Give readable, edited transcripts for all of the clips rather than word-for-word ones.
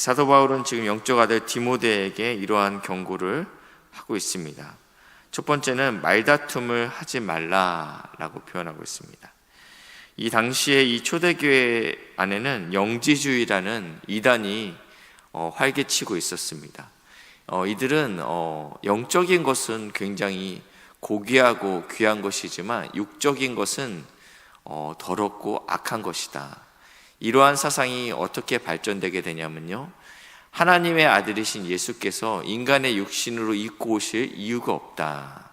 사도 바울은 지금 영적 아들 디모데에게 이러한 경고를 하고 있습니다. 첫 번째는 말다툼을 하지 말라라고 표현하고 있습니다. 이 당시에 이 초대교회 안에는 영지주의라는 이단이 활개치고 있었습니다. 이들은 영적인 것은 굉장히 고귀하고 귀한 것이지만 육적인 것은 더럽고 악한 것이다. 이러한 사상이 어떻게 발전되게 되냐면요, 하나님의 아들이신 예수께서 인간의 육신으로 입고 오실 이유가 없다.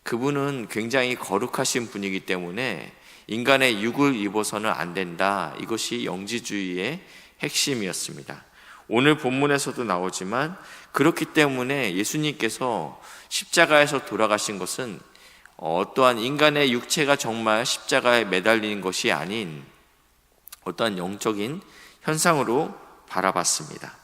그분은 굉장히 거룩하신 분이기 때문에 인간의 육을 입어서는 안 된다. 이것이 영지주의의 핵심이었습니다. 오늘 본문에서도 나오지만 그렇기 때문에 예수님께서 십자가에서 돌아가신 것은 어떠한 인간의 육체가 정말 십자가에 매달리는 것이 아닌 어떠한 영적인 현상으로 바라봤습니다.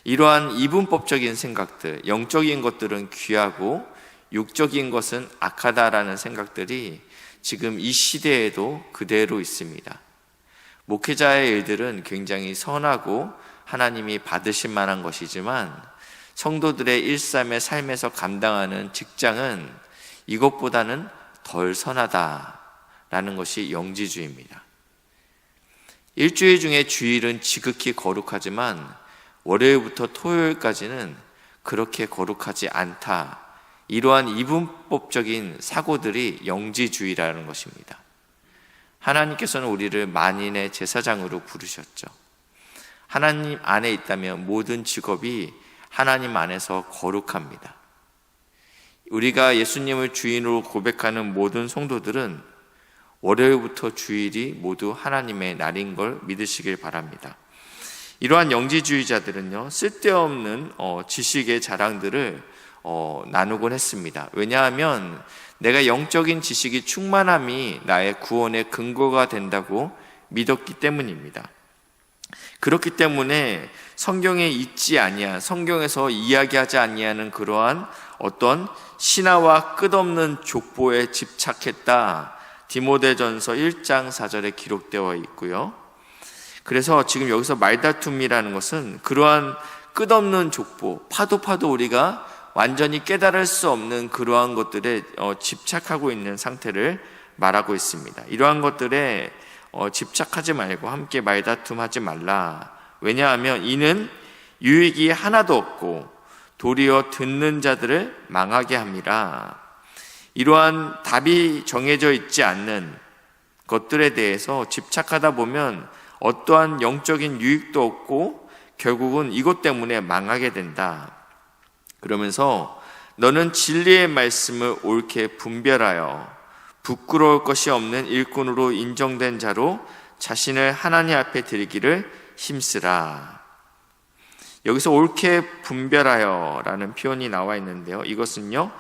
이러한 이분법적인 생각들, 영적인 것들은 귀하고 육적인 것은 악하다라는 생각들이 지금 이 시대에도 그대로 있습니다. 목회자의 일들은 굉장히 선하고 하나님이 받으실 만한 것이지만 성도들의 일삼의 삶에서 감당하는 직장은 이것보다는 덜 선하다라는 것이 영지주의입니다. 일주일 중에 주일은 지극히 거룩하지만 월요일부터 토요일까지는 그렇게 거룩하지 않다. 이러한 이분법적인 사고들이 영지주의라는 것입니다. 하나님께서는 우리를 만인의 제사장으로 부르셨죠. 하나님 안에 있다면 모든 직업이 하나님 안에서 거룩합니다. 우리가 예수님을 주인으로 고백하는 모든 성도들은 월요일부터 주일이 모두 하나님의 날인 걸 믿으시길 바랍니다. 이러한 영지주의자들은요, 쓸데없는 지식의 자랑들을 나누곤 했습니다. 왜냐하면 내가 영적인 지식이 충만함이 나의 구원의 근거가 된다고 믿었기 때문입니다. 그렇기 때문에 성경에 있지 아니한, 성경에서 이야기하지 아니하는 그러한 어떤 신화와 끝없는 족보에 집착했다. 디모데전서 1장 4절에 기록되어 있고요. 그래서 지금 여기서 말다툼이라는 것은 그러한 끝없는 족보, 파도 우리가 완전히 깨달을 수 없는 그러한 것들에 집착하고 있는 상태를 말하고 있습니다. 이러한 것들에 집착하지 말고 함께 말다툼하지 말라. 왜냐하면 이는 유익이 하나도 없고 도리어 듣는 자들을 망하게 함이라. 이러한 답이 정해져 있지 않는 것들에 대해서 집착하다 보면 어떠한 영적인 유익도 없고 결국은 이것 때문에 망하게 된다. 그러면서 너는 진리의 말씀을 옳게 분별하여 부끄러울 것이 없는 일꾼으로 인정된 자로 자신을 하나님 앞에 드리기를 힘쓰라. 여기서 옳게 분별하여 라는 표현이 나와 있는데요, 이것은요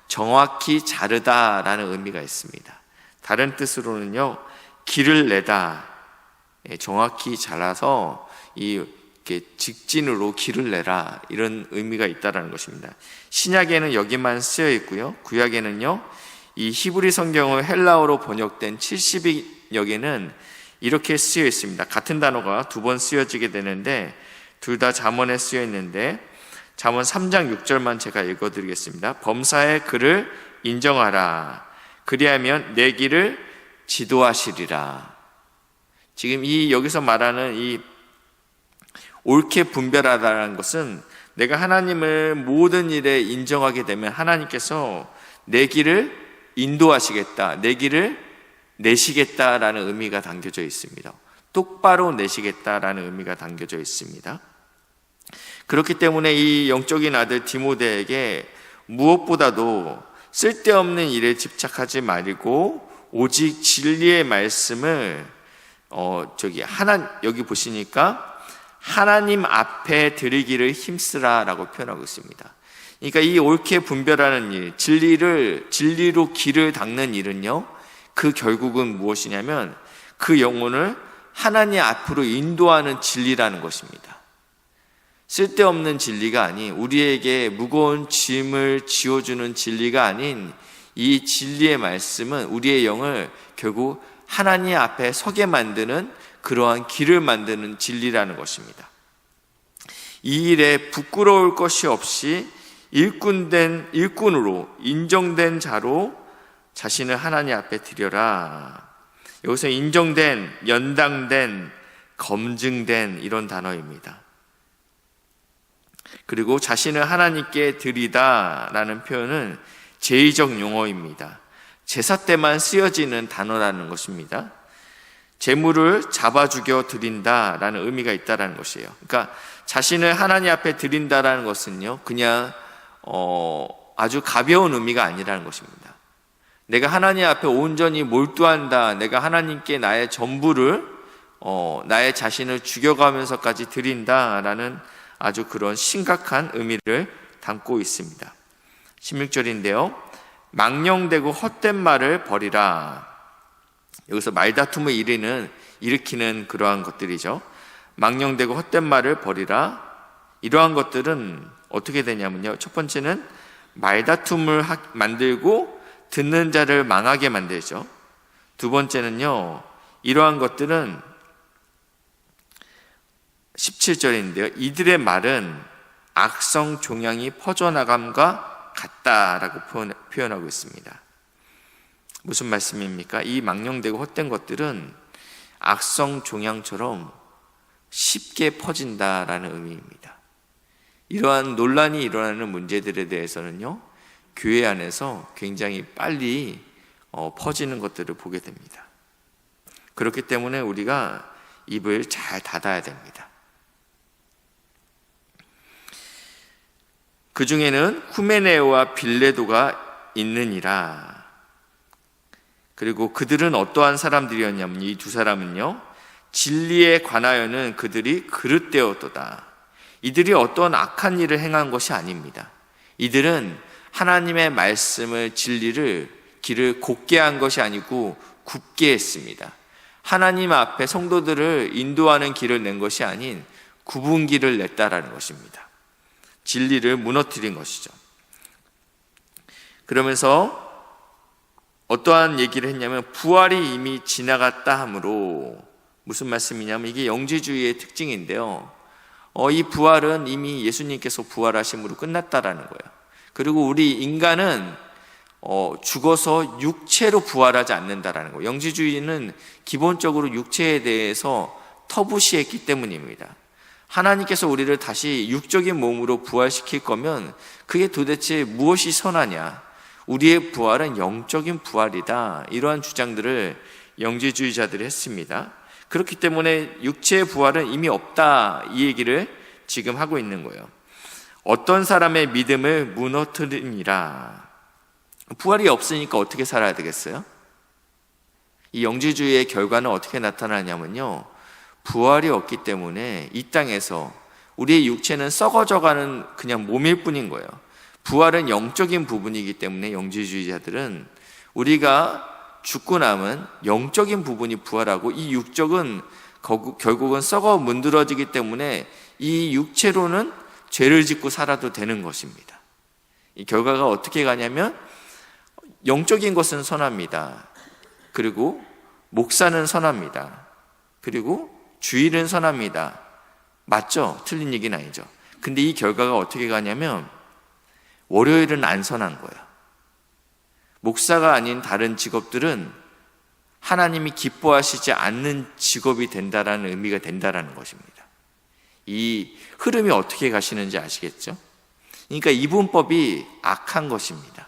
정확히 자르다 라는 의미가 있습니다. 다른 뜻으로는요 길을 내다, 정확히 잘라서 이렇게 직진으로 길을 내라, 이런 의미가 있다라는 것입니다. 신약에는 여기만 쓰여 있고요, 구약에는요 이 히브리 성경을 헬라어로 번역된 70역에는 이렇게 쓰여 있습니다. 같은 단어가 두 번 쓰여지게 되는데 둘 다 잠언에 쓰여 있는데 잠언 3장 6절만 제가 읽어드리겠습니다. 범사의 그를 인정하라. 그리하면 내 길을 지도하시리라. 지금 여기서 말하는 이 옳게 분별하다라는 것은 내가 하나님을 모든 일에 인정하게 되면 하나님께서 내 길을 인도하시겠다, 내 길을 내시겠다라는 의미가 담겨져 있습니다. 똑바로 내시겠다라는 의미가 담겨져 있습니다. 그렇기 때문에 이 영적인 아들 디모데에게 무엇보다도 쓸데없는 일에 집착하지 말고 오직 진리의 말씀을 여기 보시니까 하나님 앞에 드리기를 힘쓰라라고 표현하고 있습니다. 그러니까 이 옳게 분별하는 일, 진리로 길을 닦는 일은요, 그 결국은 무엇이냐면 그 영혼을 하나님 앞으로 인도하는 진리라는 것입니다. 쓸데없는 진리가 아닌, 우리에게 무거운 짐을 지워주는 진리가 아닌 이 진리의 말씀은 우리의 영을 결국 하나님 앞에 서게 만드는 그러한 길을 만드는 진리라는 것입니다. 이 일에 부끄러울 것이 없이 일꾼으로 인정된 자로 자신을 하나님 앞에 드려라. 여기서 인정된, 연당된, 검증된 이런 단어입니다. 그리고 자신을 하나님께 드리다라는 표현은 제의적 용어입니다. 제사 때만 쓰여지는 단어라는 것입니다. 제물을 잡아 죽여 드린다라는 의미가 있다라는 것이에요. 그러니까 자신을 하나님 앞에 드린다라는 것은요, 그냥 아주 가벼운 의미가 아니라는 것입니다. 내가 하나님 앞에 온전히 몰두한다, 내가 하나님께 나의 전부를 나의 자신을 죽여가면서까지 드린다라는 아주 그런 심각한 의미를 담고 있습니다. 16절인데요. 망령되고 헛된 말을 버리라. 여기서 말다툼을 일으키는 그러한 것들이죠. 망령되고 헛된 말을 버리라. 이러한 것들은 어떻게 되냐면요. 첫 번째는 말다툼을 만들고 듣는 자를 망하게 만들죠. 두 번째는요. 이러한 것들은 17절인데요. 이들의 말은 악성 종양이 퍼져나감과 같다라고 표현하고 있습니다. 무슨 말씀입니까? 이 망령되고 헛된 것들은 악성 종양처럼 쉽게 퍼진다라는 의미입니다. 이러한 논란이 일어나는 문제들에 대해서는요, 교회 안에서 굉장히 빨리 퍼지는 것들을 보게 됩니다. 그렇기 때문에 우리가 입을 잘 닫아야 됩니다. 그 중에는 후메네오와 빌레도가 있느니라. 그리고 그들은 어떠한 사람들이었냐면, 이 두 사람은요, 진리에 관하여는 그들이 그릇되었도다. 이들이 어떤 악한 일을 행한 것이 아닙니다. 이들은 하나님의 말씀을, 진리를, 길을 곧게 한 것이 아니고 굽게 했습니다. 하나님 앞에 성도들을 인도하는 길을 낸 것이 아닌 굽은 길을 냈다라는 것입니다. 진리를 무너뜨린 것이죠. 그러면서 어떠한 얘기를 했냐면, 부활이 이미 지나갔다 하므로, 무슨 말씀이냐면 이게 영지주의의 특징인데요. 이 부활은 이미 예수님께서 부활하심으로 끝났다라는 거예요. 그리고 우리 인간은 죽어서 육체로 부활하지 않는다라는 거예요. 영지주의는 기본적으로 육체에 대해서 터부시했기 때문입니다. 하나님께서 우리를 다시 육적인 몸으로 부활시킬 거면 그게 도대체 무엇이 선하냐? 우리의 부활은 영적인 부활이다. 이러한 주장들을 영지주의자들이 했습니다. 그렇기 때문에 육체의 부활은 이미 없다. 이 얘기를 지금 하고 있는 거예요. 어떤 사람의 믿음을 무너뜨리니라. 부활이 없으니까 어떻게 살아야 되겠어요? 이 영지주의의 결과는 어떻게 나타나냐면요, 부활이 없기 때문에 이 땅에서 우리의 육체는 썩어져가는 그냥 몸일 뿐인 거예요. 부활은 영적인 부분이기 때문에 영지주의자들은 우리가 죽고 남은 영적인 부분이 부활하고, 이 육적은 결국은 썩어 문드러지기 때문에 이 육체로는 죄를 짓고 살아도 되는 것입니다. 이 결과가 어떻게 가냐면, 영적인 것은 선합니다. 그리고 목사는 선합니다. 그리고 주일은 선합니다. 맞죠? 틀린 얘기는 아니죠. 근데 이 결과가 어떻게 가냐면, 월요일은 안 선한 거예요. 목사가 아닌 다른 직업들은 하나님이 기뻐하시지 않는 직업이 된다라는 의미가 된다라는 것입니다. 이 흐름이 어떻게 가시는지 아시겠죠? 그러니까 이분법이 악한 것입니다.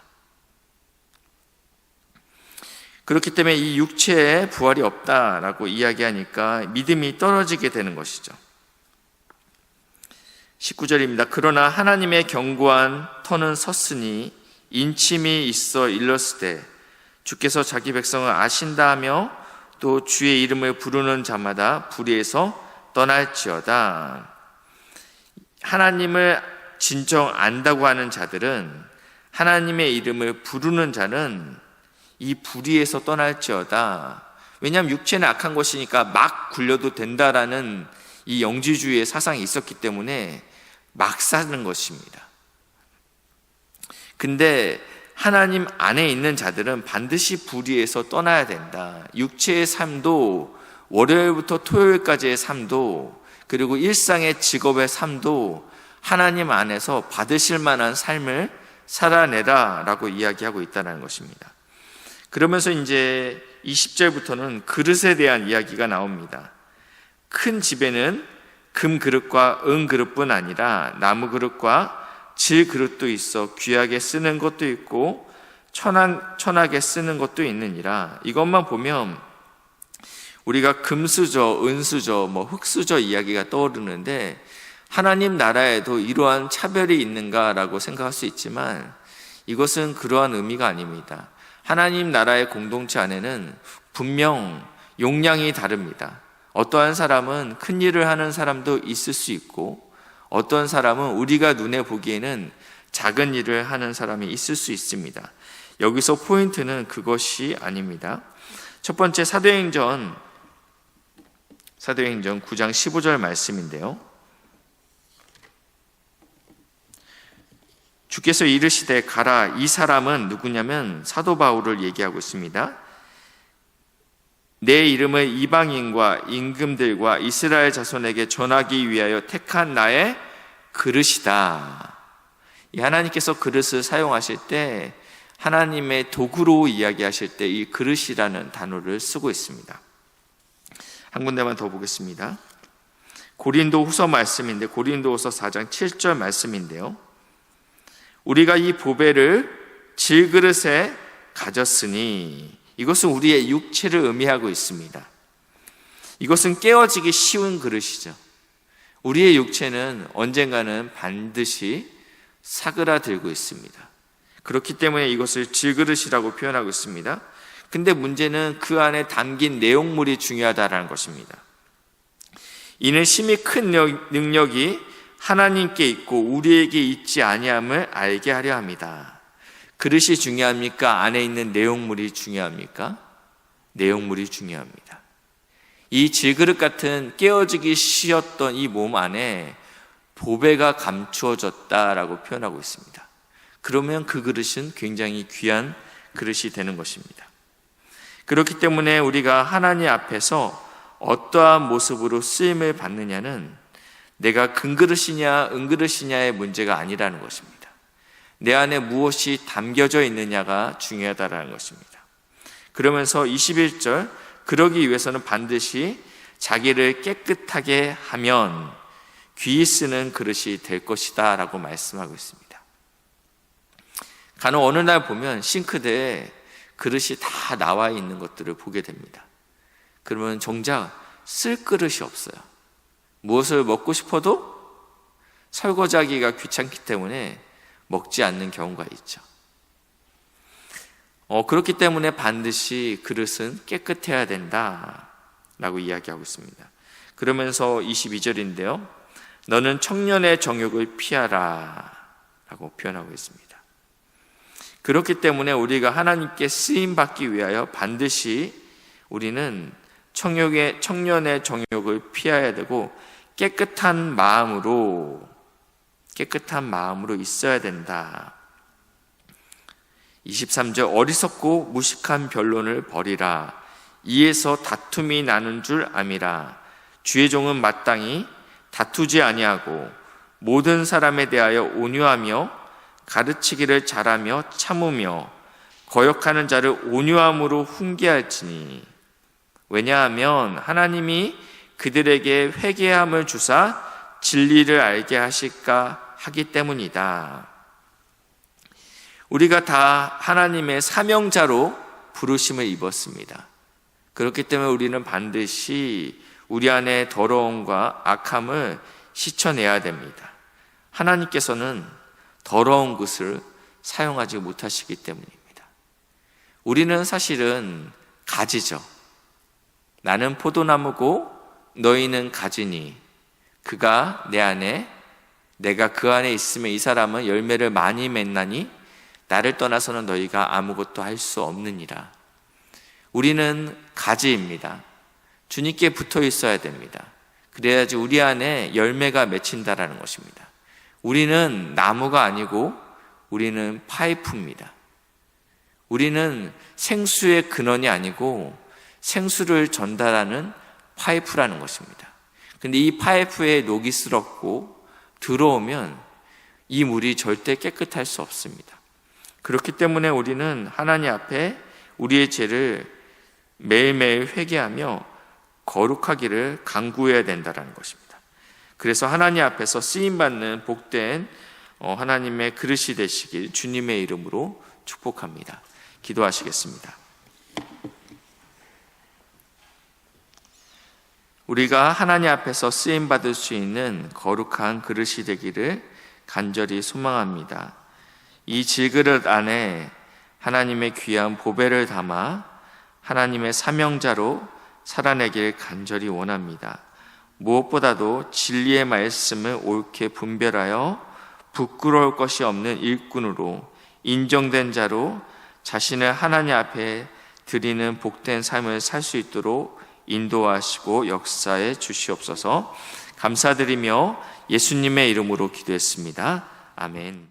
그렇기 때문에 이 육체에 부활이 없다라고 이야기하니까 믿음이 떨어지게 되는 것이죠. 19절입니다. 그러나 하나님의 견고한 터는 섰으니 인침이 있어 일렀으되 주께서 자기 백성을 아신다 하며 또 주의 이름을 부르는 자마다 불의에서 떠날지어다. 하나님을 진정 안다고 하는 자들은, 하나님의 이름을 부르는 자는 이 불의에서 떠날지어다. 왜냐하면 육체는 악한 것이니까 막 굴려도 된다라는 이 영지주의의 사상이 있었기 때문에 막 사는 것입니다. 근데 하나님 안에 있는 자들은 반드시 불의에서 떠나야 된다. 육체의 삶도, 월요일부터 토요일까지의 삶도 그리고 일상의 직업의 삶도 하나님 안에서 받으실 만한 삶을 살아내라 라고 이야기하고 있다는 것입니다. 그러면서 이제 20절부터는 그릇에 대한 이야기가 나옵니다. 큰 집에는 금 그릇과 은 그릇뿐 아니라 나무 그릇과 질 그릇도 있어 귀하게 쓰는 것도 있고 천하게 쓰는 것도 있느니라. 이것만 보면 우리가 금수저, 은수저, 흙수저 이야기가 떠오르는데 하나님 나라에도 이러한 차별이 있는가라고 생각할 수 있지만 이것은 그러한 의미가 아닙니다. 하나님 나라의 공동체 안에는 분명 용량이 다릅니다. 어떠한 사람은 큰 일을 하는 사람도 있을 수 있고 어떤 사람은 우리가 눈에 보기에는 작은 일을 하는 사람이 있을 수 있습니다. 여기서 포인트는 그것이 아닙니다. 첫 번째 사도행전 9장 15절 말씀인데요. 주께서 이르시되 가라. 이 사람은 누구냐면 사도 바울을 얘기하고 있습니다. 내 이름을 이방인과 임금들과 이스라엘 자손에게 전하기 위하여 택한 나의 그릇이다. 이 하나님께서 그릇을 사용하실 때 하나님의 도구로 이야기하실 때 이 그릇이라는 단어를 쓰고 있습니다. 한 군데만 더 보겠습니다. 고린도 후서 말씀인데 고린도 후서 4장 7절 말씀인데요. 우리가 이 보배를 질그릇에 가졌으니 이것은 우리의 육체를 의미하고 있습니다. 이것은 깨어지기 쉬운 그릇이죠. 우리의 육체는 언젠가는 반드시 사그라들고 있습니다. 그렇기 때문에 이것을 질그릇이라고 표현하고 있습니다. 근데 문제는 그 안에 담긴 내용물이 중요하다는 것입니다. 이는 심히 큰 능력이 하나님께 있고 우리에게 있지 아니함을 알게 하려 합니다. 그릇이 중요합니까? 안에 있는 내용물이 중요합니까? 내용물이 중요합니다. 이 질그릇 같은 깨어지기 쉬웠던 이 몸 안에 보배가 감추어졌다라고 표현하고 있습니다. 그러면 그 그릇은 굉장히 귀한 그릇이 되는 것입니다. 그렇기 때문에 우리가 하나님 앞에서 어떠한 모습으로 쓰임을 받느냐는 내가 금그릇이냐 은그릇이냐의 문제가 아니라는 것입니다. 내 안에 무엇이 담겨져 있느냐가 중요하다는 것입니다. 그러면서 21절 그러기 위해서는 반드시 자기를 깨끗하게 하면 귀히 쓰는 그릇이 될 것이다 라고 말씀하고 있습니다. 간혹 어느 날 보면 싱크대에 그릇이 다 나와 있는 것들을 보게 됩니다. 그러면 정작 쓸 그릇이 없어요. 무엇을 먹고 싶어도 설거지하기가 귀찮기 때문에 먹지 않는 경우가 있죠. 그렇기 때문에 반드시 그릇은 깨끗해야 된다라고 이야기하고 있습니다. 그러면서 22절인데요. 너는 청년의 정욕을 피하라 라고 표현하고 있습니다. 그렇기 때문에 우리가 하나님께 쓰임받기 위하여 반드시 우리는 청년의 정욕을 피해야 되고 깨끗한 마음으로 있어야 된다. 23절 어리석고 무식한 변론을 버리라. 이에서 다툼이 나는 줄 암이라. 주의 종은 마땅히 다투지 아니하고 모든 사람에 대하여 온유하며 가르치기를 잘하며 참으며 거역하는 자를 온유함으로 훈계할지니 왜냐하면 하나님이 그들에게 회개함을 주사 진리를 알게 하실까 하기 때문이다. 우리가 다 하나님의 사명자로 부르심을 입었습니다. 그렇기 때문에 우리는 반드시 우리 안에 더러움과 악함을 씻어내야 됩니다. 하나님께서는 더러운 것을 사용하지 못하시기 때문입니다. 우리는 사실은 가지죠. 나는 포도나무고 너희는 가지니 그가 내 안에 내가 그 안에 있으면 이 사람은 열매를 많이 맺나니 나를 떠나서는 너희가 아무것도 할 수 없느니라. 우리는 가지입니다. 주님께 붙어 있어야 됩니다. 그래야지 우리 안에 열매가 맺힌다라는 것입니다. 우리는 나무가 아니고 우리는 파이프입니다. 우리는 생수의 근원이 아니고 생수를 전달하는 파이프라는 것입니다. 근데 이 파이프에 녹이 슬었고 들어오면 이 물이 절대 깨끗할 수 없습니다. 그렇기 때문에 우리는 하나님 앞에 우리의 죄를 매일매일 회개하며 거룩하기를 간구해야 된다는 것입니다. 그래서 하나님 앞에서 쓰임받는 복된 하나님의 그릇이 되시길 주님의 이름으로 축복합니다. 기도하시겠습니다. 우리가 하나님 앞에서 쓰임받을 수 있는 거룩한 그릇이 되기를 간절히 소망합니다. 이 질그릇 안에 하나님의 귀한 보배를 담아 하나님의 사명자로 살아내길 간절히 원합니다. 무엇보다도 진리의 말씀을 옳게 분별하여 부끄러울 것이 없는 일꾼으로 인정된 자로 자신을 하나님 앞에 드리는 복된 삶을 살 수 있도록 인도하시고 역사해 주시옵소서. 감사드리며 예수님의 이름으로 기도했습니다. 아멘.